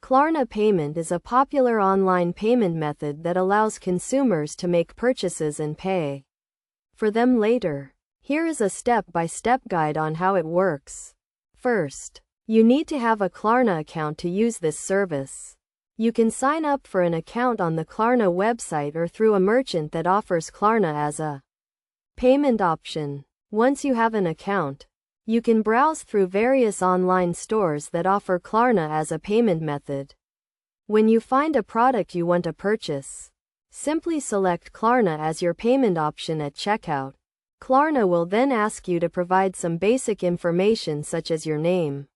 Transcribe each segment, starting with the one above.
Klarna payment is a popular online payment method that allows consumers to make purchases and pay for them later. Here is a step-by-step guide on how it works. First, you need to have a Klarna account to use this service. You can sign up for an account on the Klarna website or through a merchant that offers Klarna as a payment option. Once you have an account, you can browse through various online stores that offer Klarna as a payment method. When you find a product you want to purchase, simply select Klarna as your payment option at checkout. Klarna will then ask you to provide some basic information such as your name,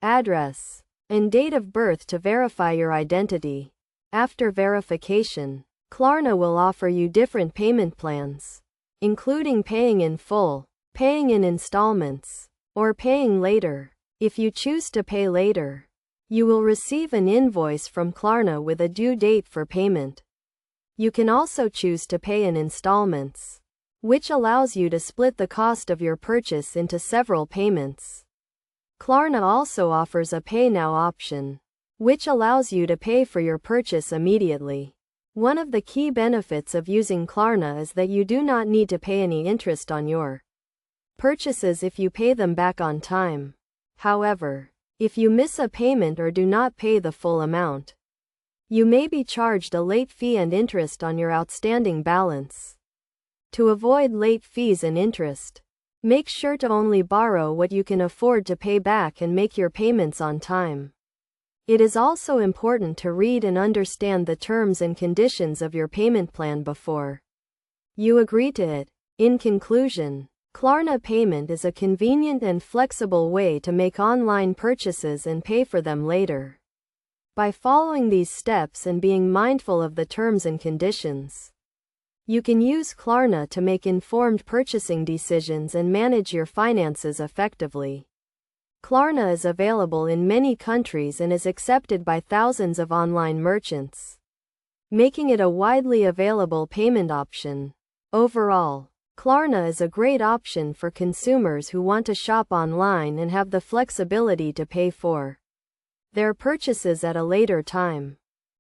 address, and date of birth to verify your identity. After verification, Klarna will offer you different payment plans, including paying in full, paying in installments, or paying later. If you choose to pay later, you will receive an invoice from Klarna with a due date for payment. You can also choose to pay in installments, which allows you to split the cost of your purchase into several payments. Klarna also offers a Pay Now option, which allows you to pay for your purchase immediately. One of the key benefits of using Klarna is that you do not need to pay any interest on your purchases if you pay them back on time. However, if you miss a payment or do not pay the full amount, you may be charged a late fee and interest on your outstanding balance. To avoid late fees and interest, make sure to only borrow what you can afford to pay back and make your payments on time. It is also important to read and understand the terms and conditions of your payment plan before you agree to it. In conclusion, Klarna payment is a convenient and flexible way to make online purchases and pay for them later. By following these steps and being mindful of the terms and conditions, you can use Klarna to make informed purchasing decisions and manage your finances effectively. Klarna is available in many countries and is accepted by thousands of online merchants, making it a widely available payment option. Overall, Klarna is a great option for consumers who want to shop online and have the flexibility to pay for their purchases at a later time.